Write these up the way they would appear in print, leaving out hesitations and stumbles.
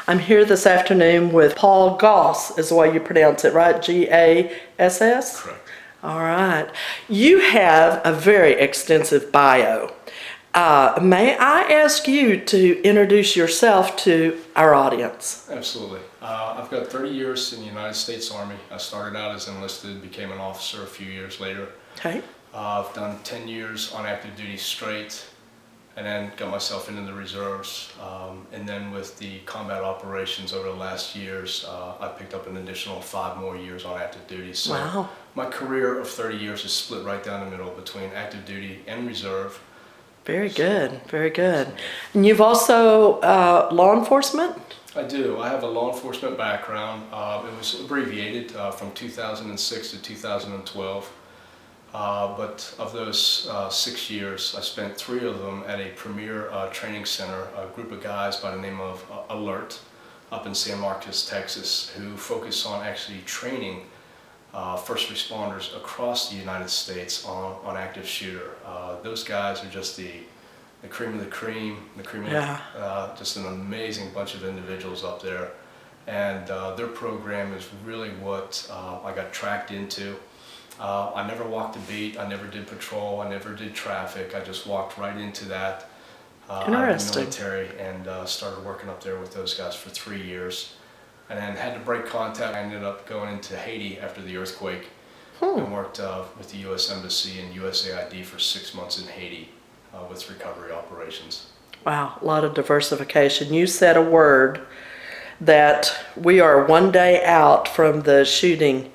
I'm here this afternoon with Paul Goss, is the way you pronounce it, right? Gass? Correct. All right. You have a very extensive bio. May I ask you to introduce yourself to our audience? Absolutely. I've got 30 years in the United States Army. I started out as enlisted, became an officer a few years later. Okay. I've done 10 years on active duty straight, and then got myself into the reserves. And then with the combat operations over the last years, I picked up an additional 5 more years on active duty. So Wow. my career of 30 years is split right down the middle between active duty and reserve. Very good. Very good. And you've also law enforcement? I do. I have a law enforcement background. It was abbreviated from 2006 to 2012. But of those 6 years, I spent 3 of them at a premier training center, a group of guys by the name of Alert up in San Marcos, Texas, who focus on actually training first responders across the United States on active shooter. Those guys are just the cream of the cream, just an amazing bunch of individuals up there. And their program is really what I got tracked into. I never walked a beat, I never did patrol, I never did traffic. I just walked right into that out of the military and started working up there with those guys for 3 years. And then had to break contact. I ended up going into Haiti after the earthquake and worked with the U.S. Embassy and USAID for 6 months in Haiti with recovery operations. Wow, a lot of diversification. You said a word that we are one day out from the shooting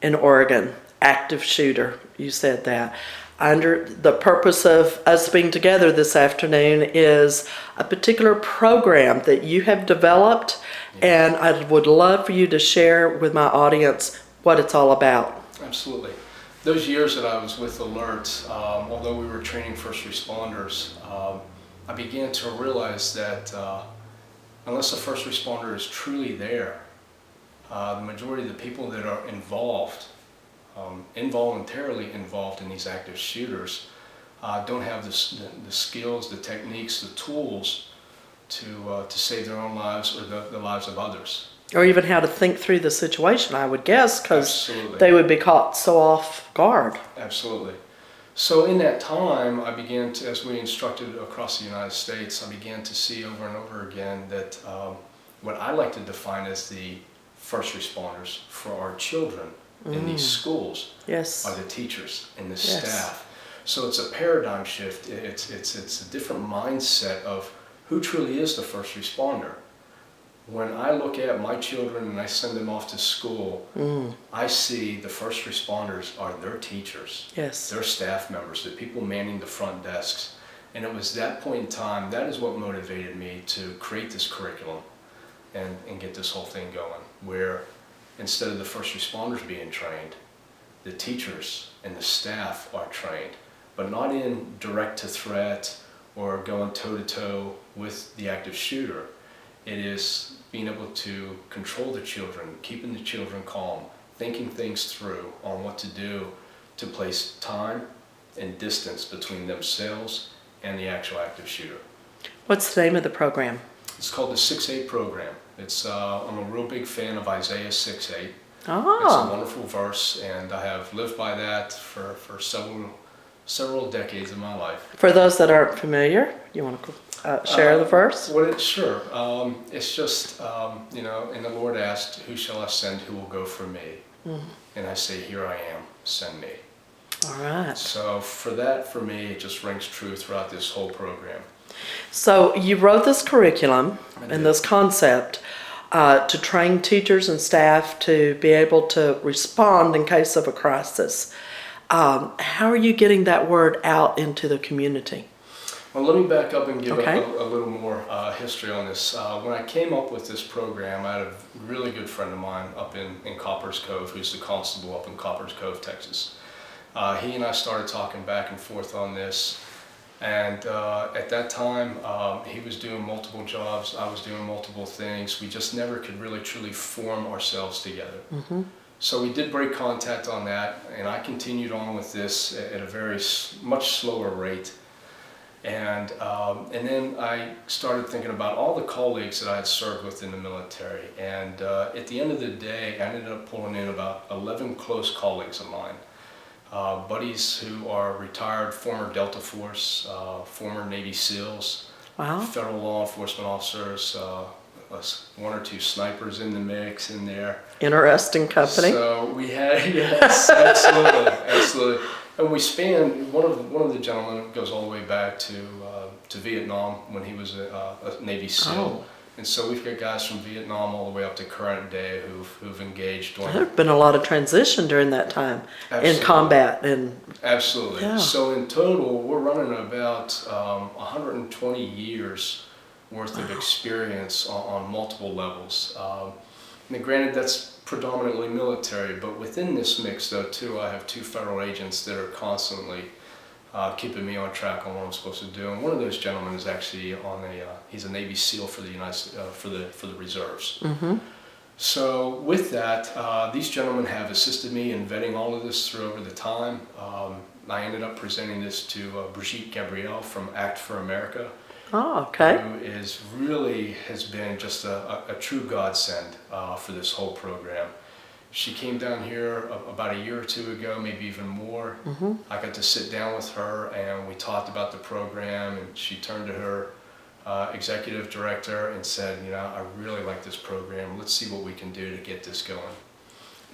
in Oregon. Active shooter, you said that. Under the purpose of us being together this afternoon is a particular program that you have developed, and I would love for you to share with my audience what it's all about. Absolutely. Those years that I was with Alert, although we were training first responders, I began to realize that unless a first responder is truly there, the majority of the people that are involved, involuntarily involved in these active shooters, don't have the skills, the techniques, the tools to save their own lives or the lives of others. Or even how to think through the situation, I would guess, because they would be caught so off guard. Absolutely. So in that time, I began to, as we instructed across the United States, I began to see over and over again that what I like to define as the first responders for our children in these schools are the teachers and the staff. So it's a paradigm shift. It's a different mindset of who truly is the first responder. When I look at my children and I send them off to school, I see the first responders are their teachers, their staff members, the people manning the front desks. And it was that point in time, that is what motivated me to create this curriculum and get this whole thing going, where instead of the first responders being trained, the teachers and the staff are trained, but not in direct to threat or going toe-to-toe with the active shooter. It is being able to control the children, keeping the children calm, thinking things through on what to do to place time and distance between themselves and the actual active shooter. What's the name of the program? It's called the 6-8 program. I'm a real big fan of Isaiah 6:8. Oh. It's a wonderful verse, and I have lived by that for several decades of my life. For those that aren't familiar, you want to share the verse? Sure. It's just, and the Lord asked, "Who shall I send? Who will go for me?" And I say, "Here I am, send me." All right. So for me, it just rings true throughout this whole program. So you wrote this curriculum and this concept to train teachers and staff to be able to respond in case of a crisis. How are you getting that word out into the community? Well, let me back up and give a little more history on this. When I came up with this program, I had a really good friend of mine up in Coppers Cove, who's the constable up in Coppers Cove, Texas. He and I started talking back and forth on this. And at that time, he was doing multiple jobs, I was doing multiple things. We just never could really truly form ourselves together. So we did break contact on that, and I continued on with this at a much slower rate. And then I started thinking about all the colleagues that I had served with in the military. And at the end of the day, I ended up pulling in about 11 close colleagues of mine. Buddies who are retired former Delta Force, former Navy SEALs, Wow. federal law enforcement officers, one or two snipers in the mix in there. Interesting company. So we had, yes, absolutely, absolutely. And we spanned, one of the gentlemen goes all the way back to Vietnam when he was a Navy SEAL. Oh. And so we've got guys from Vietnam all the way up to current day who've engaged during. There have been a lot of transition during that time in combat. And absolutely. Yeah. So in total, we're running about 120 years worth of experience on multiple levels. And granted, that's predominantly military, but within this mix, though, too, I have two federal agents that are constantly keeping me on track on what I'm supposed to do. And one of those gentlemen is actually he's a Navy SEAL for the for the reserves. Mm-hmm. So with that, these gentlemen have assisted me in vetting all of this through over the time. I ended up presenting this to Brigitte Gabriel from Act for America. Oh, okay. Who has been just a true godsend for this whole program. She came down here about a year or two ago, maybe even more. Mm-hmm. I got to sit down with her and we talked about the program, and she turned to her executive director and said, I really like this program. Let's see what we can do to get this going.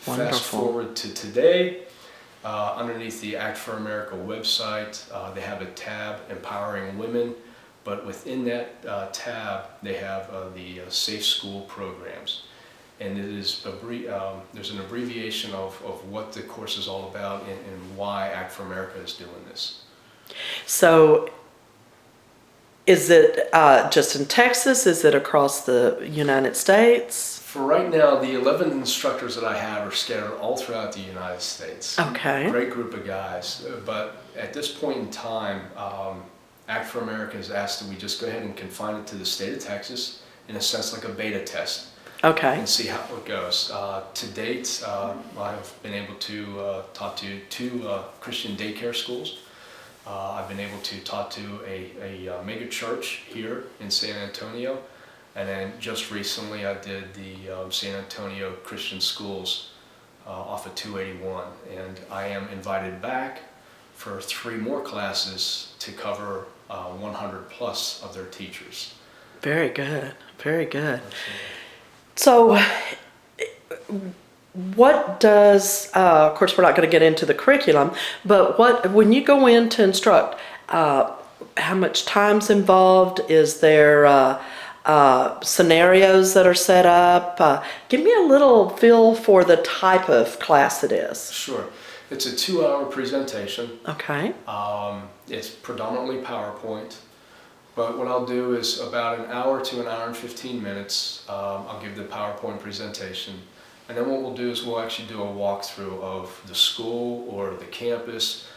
Wonderful. Fast forward to today, underneath the Act for America website, they have a tab, Empowering Women. But within that tab, they have the Safe School programs. And it is there's an abbreviation of what the course is all about and why Act for America is doing this. So is it just in Texas? Is it across the United States? For right now, the 11 instructors that I have are scattered all throughout the United States. Okay. Great group of guys. But at this point in time, Act for America has asked that we just go ahead and confine it to the state of Texas, in a sense like a beta test. Okay. And see how it goes. To date, I've been able to talk to two Christian daycare schools. I've been able to talk to a mega church here in San Antonio. And then just recently I did the San Antonio Christian Schools off of 281. And I am invited back for 3 more classes to cover 100 plus of their teachers. Very good. Very good. So what does, of course we're not going to get into the curriculum, but when you go in to instruct, how much time's involved? Is there scenarios that are set up? Give me a little feel for the type of class it is. Sure. It's a 2-hour presentation. Okay. It's predominantly PowerPoint. But what I'll do is about an hour to an hour and 15 minutes, I'll give the PowerPoint presentation. And then what we'll do is we'll actually do a walkthrough of the school or the campus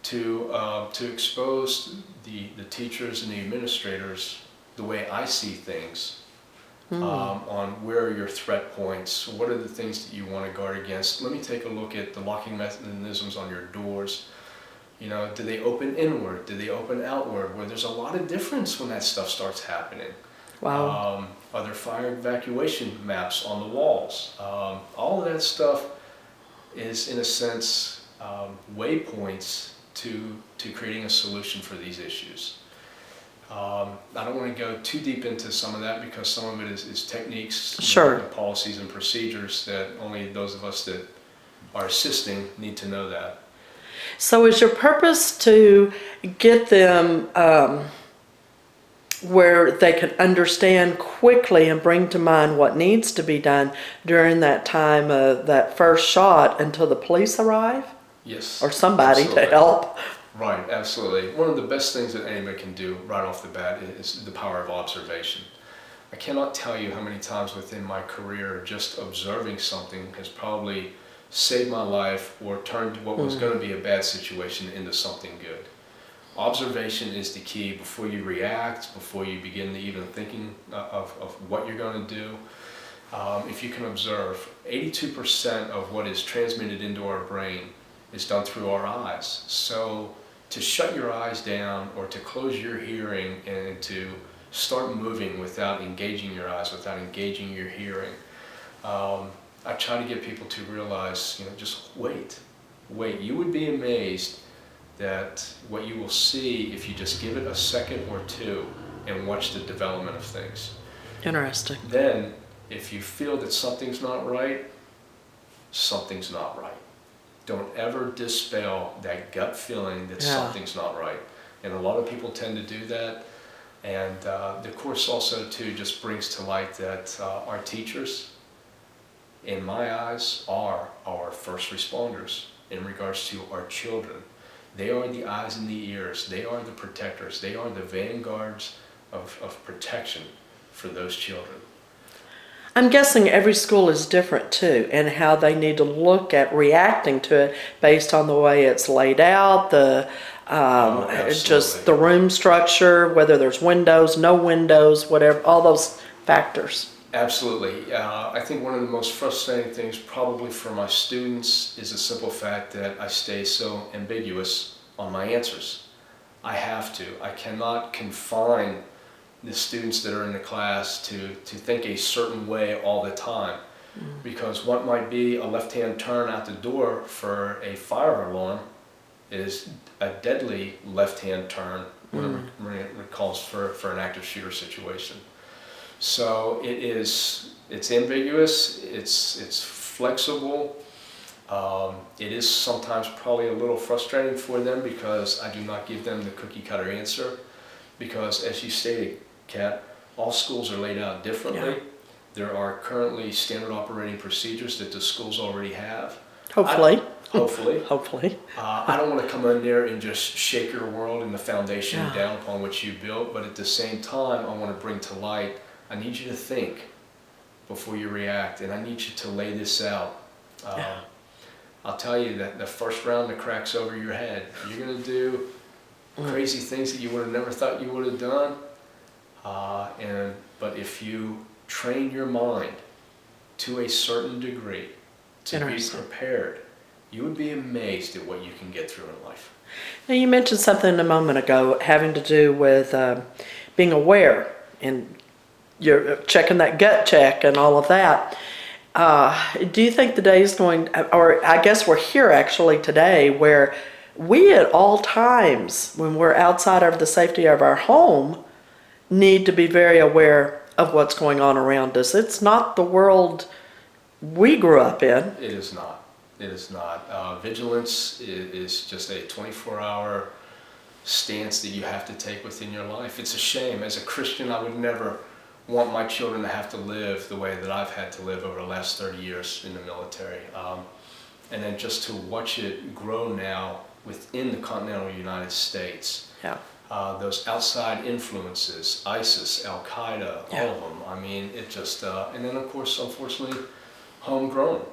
to expose the teachers and the administrators the way I see things, on where are your threat points, what are the things that you want to guard against. Let me take a look at the locking mechanisms on your doors. Do they open inward? Do they open outward? Where there's a lot of difference when that stuff starts happening. Wow. Are there fire evacuation maps on the walls? All of that stuff is, in a sense, waypoints to creating a solution for these issues. I don't want to go too deep into some of that because some of it is techniques, Sure. Policies and procedures that only those of us that are assisting need to know that. So is your purpose to get them where they can understand quickly and bring to mind what needs to be done during that time of that first shot until the police arrive? Yes. Or somebody absolutely. to help? Right, absolutely. One of the best things that anybody can do right off the bat is the power of observation. I cannot tell you how many times within my career just observing something has probably saved my life or turned what was going to be a bad situation into something good. Observation is the key before you react, before you begin to even thinking of what you're going to do. If you can observe, 82% of what is transmitted into our brain is done through our eyes. So to shut your eyes down or to close your hearing and to start moving without engaging your eyes, without engaging your hearing. I try to get people to realize, just wait. You would be amazed that what you will see if you just give it a second or two and watch the development of things. Interesting. Then, if you feel that something's not right, something's not right. Don't ever dispel that gut feeling that something's not right. And a lot of people tend to do that. And the course also, too, just brings to light that our teachers, in my eyes, are our first responders in regards to our children. They are the eyes and the ears. They are the protectors. They are the vanguards of protection for those children. I'm guessing every school is different too, and how they need to look at reacting to it based on the way it's laid out, just the room structure, whether there's windows, no windows, whatever, all those factors. Absolutely. I think one of the most frustrating things probably for my students is the simple fact that I stay so ambiguous on my answers. I have to. I cannot confine the students that are in the class to think a certain way all the time. Because what might be a left-hand turn out the door for a fire alarm is a deadly left-hand turn when it calls for an active shooter situation. So it's ambiguous, it's flexible. It is sometimes probably a little frustrating for them because I do not give them the cookie cutter answer. Because as you stated, Kat, all schools are laid out differently. Yeah. There are currently standard operating procedures that the schools already have. Hopefully. Hopefully. I don't want to come in there and just shake your world and the foundation down upon which you built, but at the same time, I want to bring to light, I need you to think before you react, and I need you to lay this out. I'll tell you that the first round that cracks over your head, you're going to do crazy things that you would have never thought you would have done. But if you train your mind to a certain degree to be prepared, you would be amazed at what you can get through in life. Now, you mentioned something a moment ago having to do with being aware, and you're checking that gut check and all of that. Do you think the day is going, or I guess we're here actually today, where we at all times, when we're outside of the safety of our home, need to be very aware of what's going on around us? It's not the world we grew up in. It is not. It is not. Vigilance is just a 24-hour stance that you have to take within your life. It's a shame. As a Christian, I would never want my children to have to live the way that I've had to live over the last 30 years in the military. And then just to watch it grow now within the continental United States. Yeah. Those outside influences, ISIS, Al-Qaeda, all of them. I mean, it just, and then of course, unfortunately, homegrown.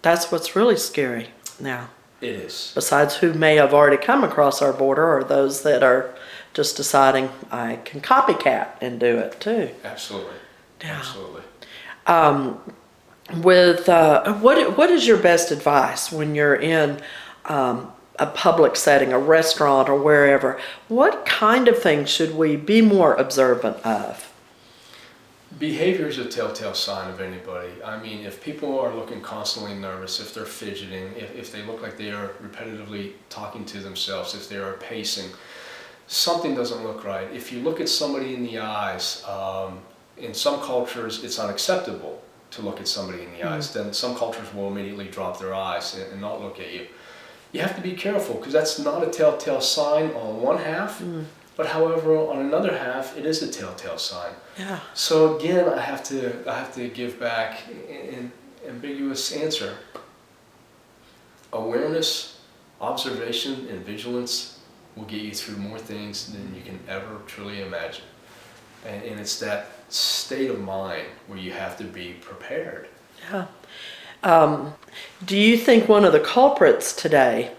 That's what's really scary now. It is. Besides who may have already come across our border, or those that are just deciding I can copycat and do it too. Absolutely. Yeah. Absolutely. What is your best advice when you're in a public setting, a restaurant or wherever? What kind of things should we be more observant of? Behavior is a telltale sign of anybody. I mean, if people are looking constantly nervous, if they're fidgeting, if they look like they are repetitively talking to themselves, if they are pacing, something doesn't look right. If you look at somebody in the eyes, in some cultures it's unacceptable to look at somebody in the eyes. Then some cultures will immediately drop their eyes and not look at you. You have to be careful, because that's not a telltale sign on one half, but however on another half it is a telltale sign. Yeah. So again, I have to give back an ambiguous answer. Awareness, observation, and vigilance will get you through more things than you can ever truly imagine. And it's that state of mind where you have to be prepared. Yeah. Do you think one of the culprits today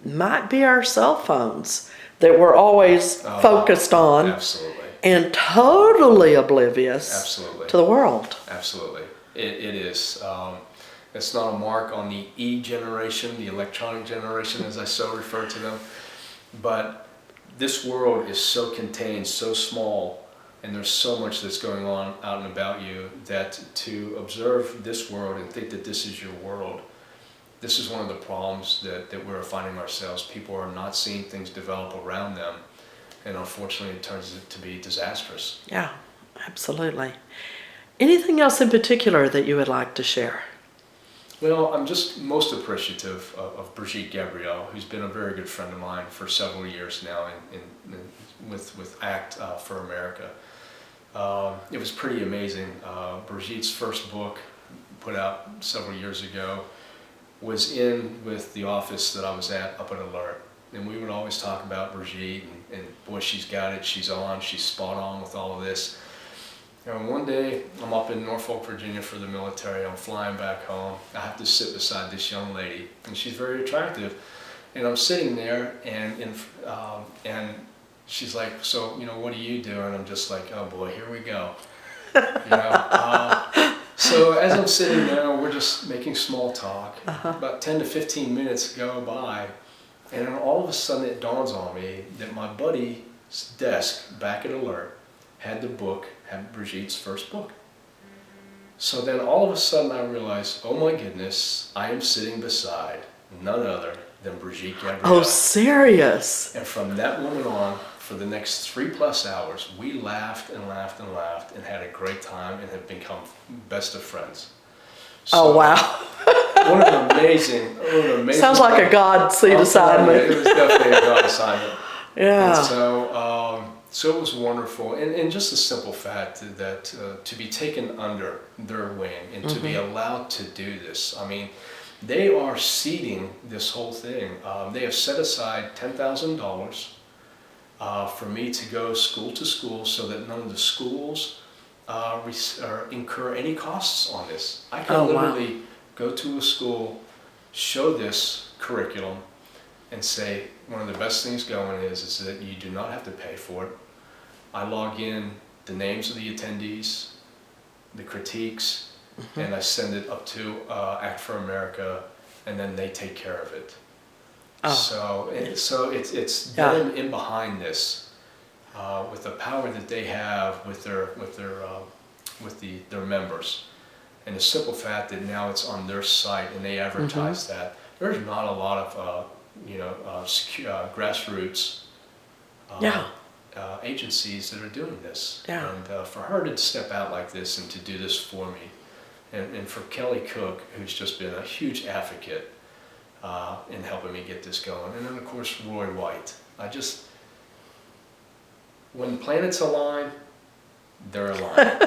might be our cell phones that we're always focused on? Absolutely. And totally oblivious Absolutely. to the world? Absolutely. It is. It's not a mark on the E generation, the electronic generation, as I so refer to them. But this world is so contained, so small, and there's so much that's going on out and about you that to observe this world and think that this is your world, this is one of the problems that we're finding ourselves. People are not seeing things develop around them, and unfortunately it turns to be disastrous. Yeah, absolutely. Anything else in particular that you would like to share? Well, I'm just most appreciative of Brigitte Gabriel, who's been a very good friend of mine for several years now with ACT for America. It was pretty amazing. Brigitte's first book, put out several years ago, was in with the office that I was at up at Alert. And we would always talk about Brigitte, and boy, she's got it, she's spot on with all of this. And one day, I'm up in Norfolk, Virginia for the military. I'm flying back home. I have to sit beside this young lady, and she's very attractive. And I'm sitting there, and she's like, "So, what do you do?" And I'm just like, "Oh boy, here we go." So as I'm sitting there, we're just making small talk. About 10 to 15 minutes go by, and then all of a sudden it dawns on me that my buddy's desk back at Alert had Brigitte's first book. So then all of a sudden I realized, oh my goodness, I am sitting beside none other than Brigitte Gabriel. Oh, serious? And from that moment on, for the next 3+ hours, we laughed and laughed and laughed and had a great time and have become best of friends. So, oh, wow. What an amazing. Sounds like a God seed assignment. It was definitely a God assignment. Yeah. And so it was wonderful, and just the simple fact that to be taken under their wing and to be allowed to do this. I mean, they are seeding this whole thing. They have set aside $10,000 for me to go school to school so that none of the schools incur any costs on this. I can literally go to a school, show this curriculum, and say one of the best things going is that you do not have to pay for it. I log in the names of the attendees, the critiques, and I send it up to Act for America, and then they take care of it. So it's them in behind this with the power that they have with their members, and the simple fact that now it's on their site and they advertise that. There's not a lot of grassroots agencies that are doing this. Yeah. And for her to step out like this and to do this for me, and for Kelly Cook, who's just been a huge advocate in helping me get this going, and then of course Roy White. When planets align, they're aligned.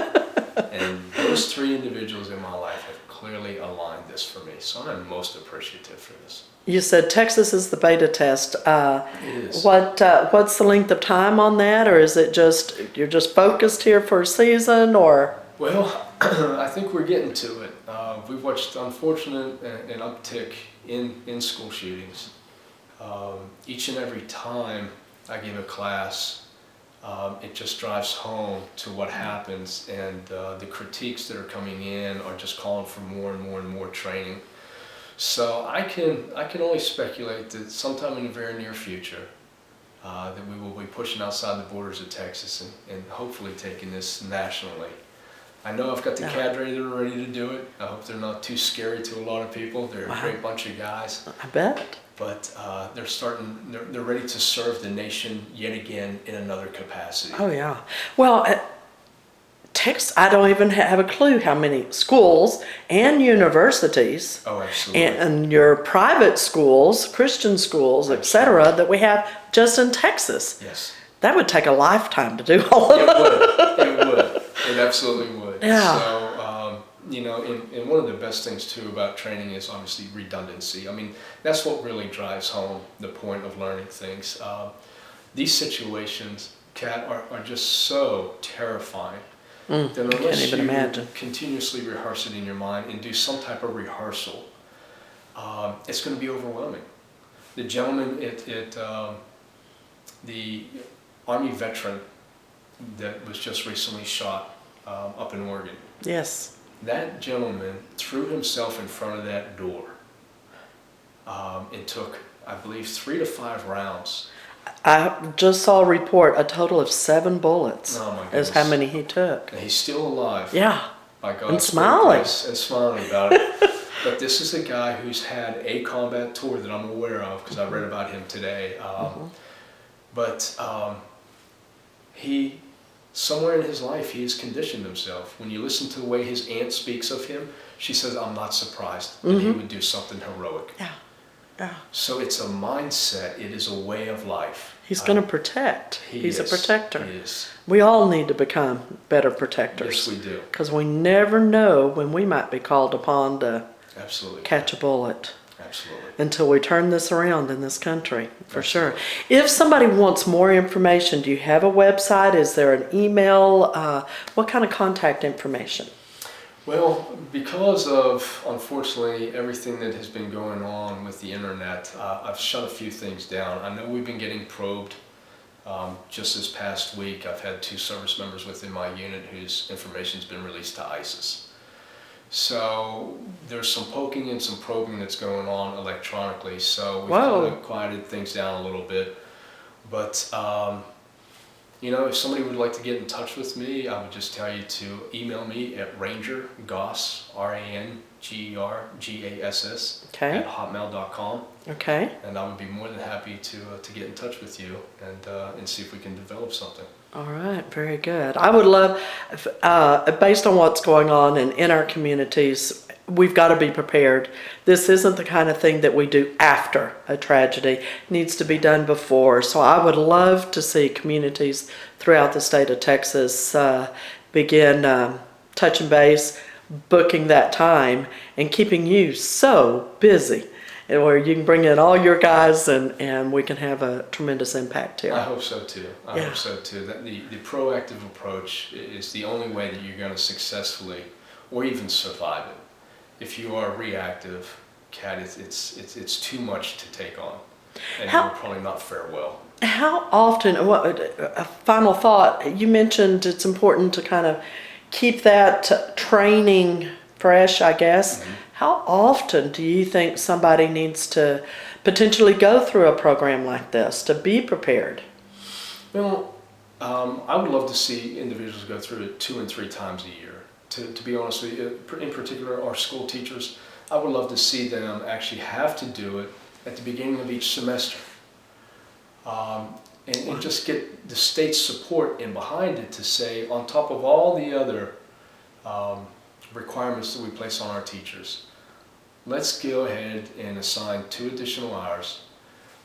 And those three individuals in my life have clearly aligned this for me, so I'm most appreciative for this. You said Texas is the beta test. It is. What's the length of time on that, or is it just you're just focused here for a season, or? Well, I think we're getting to it. We've watched, unfortunate, an uptick in school shootings. Each and every time I give a class, it just drives home to what happens, and the critiques that are coming in are just calling for more and more and more training. So I can only speculate that sometime in the very near future that we will be pushing outside the borders of Texas and hopefully taking this nationally. I know I've got the cadre that are ready to do it. I hope they're not too scary to a lot of people. They're a great bunch of guys. I bet. But they're ready to serve the nation yet again in another capacity. Oh yeah. Well, Texas, I don't even have a clue how many schools and universities. Oh, absolutely. And your private schools, Christian schools, etc., that we have just in Texas. Yes. That would take a lifetime to do all of that. It would. It absolutely would. Yeah. So, and one of the best things too about training is obviously redundancy. I mean, that's what really drives home the point of learning things. These situations, Kat, are just so terrifying. That unless can't even imagine. Continuously rehearse it in your mind and do some type of rehearsal, it's going to be overwhelming. The gentleman the Army veteran that was just recently shot up in Oregon. Yes. That gentleman threw himself in front of that door. It took, I believe, 3 to 5 rounds. I just saw a report, a total of 7 bullets Oh my is goodness. how many he took. And he's still alive. Yeah, By God's and smiling. grace, and smiling about it. But this is a guy who's had a combat tour that I'm aware of because I read about him today. But he, somewhere in his life, he has conditioned himself. When you listen to the way his aunt speaks of him, she says, I'm not surprised that he would do something heroic. Yeah, yeah. So it's a mindset. It is a way of life. He's going to protect. He's a protector. He is. We all need to become better protectors. Yes, we do. Because we never know when we might be called upon to Absolutely. catch a bullet. Absolutely. Until we turn this around in this country, for sure. Absolutely. If somebody wants more information, do you have a website? Is there an email? What kind of contact information? Well, because of, unfortunately, everything that has been going on with the internet, I've shut a few things down. I know we've been getting probed. Just this past week, I've had 2 service members within my unit whose information's been released to ISIS. So there's some poking and some probing that's going on electronically. So we've kind of quieted things down a little bit. But you know, if somebody would like to get in touch with me, I would just tell you to email me at rangergass, RANGERGASS, Okay. at hotmail.com. Okay. And I would be more than happy to get in touch with you and see if we can develop something. All right, very good. I would love, based on what's going on in our communities, we've got to be prepared. This isn't the kind of thing that we do after a tragedy. It needs to be done before. So I would love to see communities throughout the state of Texas begin touching base, booking that time, and keeping you so busy, and where you can bring in all your guys and we can have a tremendous impact here. I hope so too. I hope so too. That the proactive approach is the only way that you're going to successfully or even survive it. If you are reactive, Kat, it's too much to take on, and you'll probably not fare well. How often, a final thought, you mentioned it's important to kind of keep that training fresh, I guess. Mm-hmm. How often do you think somebody needs to potentially go through a program like this to be prepared? Well, I would love to see individuals go through it 2 and 3 times a year. To be honest with you, in particular our school teachers, I would love to see them actually have to do it at the beginning of each semester. And just get the state's support in behind it to say, on top of all the other requirements that we place on our teachers, let's go ahead and assign 2 additional hours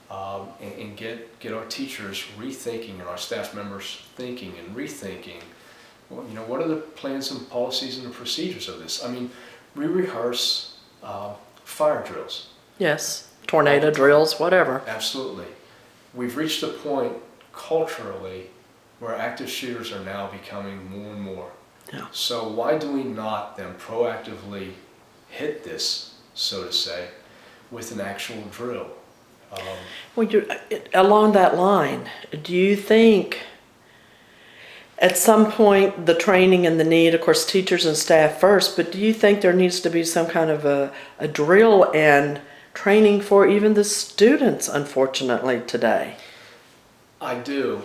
and get our teachers rethinking and our staff members thinking and rethinking, well, you know, what are the plans and policies and the procedures of this? I mean, we rehearse fire drills. Yes, tornado drills, whatever. Absolutely. We've reached a point culturally where active shooters are now becoming more and more. Yeah. So why do we not then proactively hit this, so to say, with an actual drill? Well, along that line, do you think at some point the training and the need, of course, teachers and staff first, but do you think there needs to be some kind of a drill and training for even the students, unfortunately, today? I do,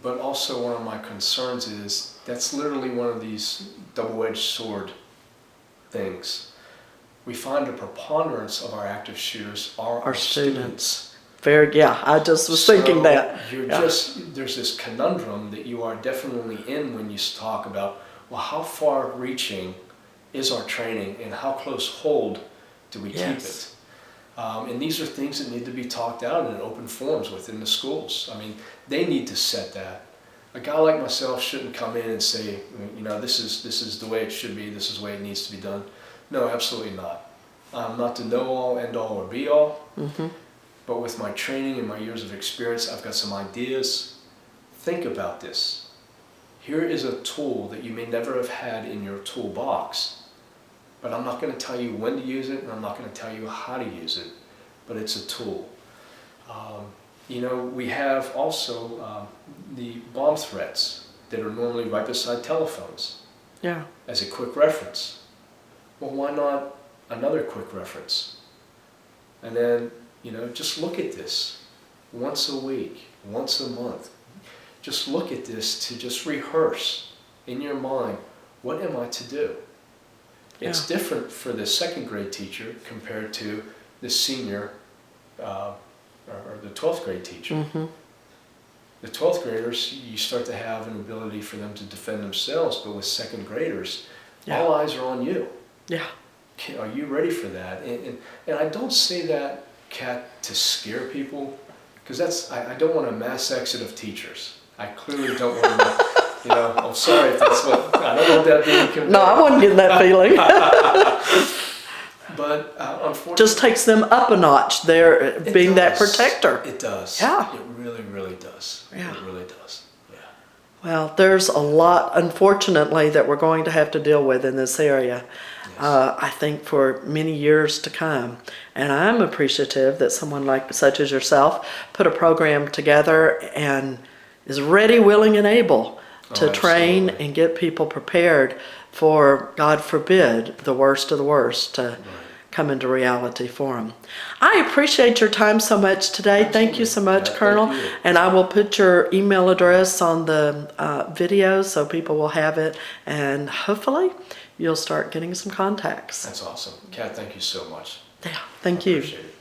but also one of my concerns is that's literally one of these double-edged sword things. We find a preponderance of our active shooters are our students. I just was thinking that. There's this conundrum that you are definitely in when you talk about, well, how far reaching is our training and how close hold do we keep it? And these are things that need to be talked out in open forums within the schools. I mean, they need to set that. A guy like myself shouldn't come in and say, you know, this is the way it should be, this is the way it needs to be done. No, absolutely not. I'm not the know-all, end-all, or be-all. Mm-hmm. But with my training and my years of experience, I've got some ideas. Think about this. Here is a tool that you may never have had in your toolbox. But I'm not going to tell you when to use it, and I'm not going to tell you how to use it. But it's a tool. You know, we have also the bomb threats that are normally right beside telephones. Yeah. As a quick reference. Well, why not another quick reference? And then, just look at this once a week, once a month. Just look at this to just rehearse in your mind, what am I to do? It's different for the second grade teacher compared to the senior or the 12th grade teacher. Mm-hmm. The 12th graders, you start to have an ability for them to defend themselves, but with second graders, all eyes are on you. Yeah. Are you ready for that? And I don't say that, Kat, to scare people, because I don't want a mass exit of teachers. I clearly don't want to, I'm sorry if that's what, I don't want that being conveyed. No, I wasn't getting that feeling. But unfortunately... Just takes them up a notch, there being that protector. It does. Yeah. It really, really does. Yeah. It really does. Yeah. Well, there's a lot, unfortunately, that we're going to have to deal with in this area. Yes. I think for many years to come. And I'm appreciative that someone such as yourself put a program together and is ready, willing, and able to train absolutely. and get people prepared for, God forbid, the worst of the worst to come into reality for them. I appreciate your time so much today. Thank you so much, Yeah, Colonel. thank you. And I will put your email address on the video so people will have it, and hopefully you'll start getting some contacts. That's awesome. Kat, thank you so much. Yeah, thank you. Appreciate it.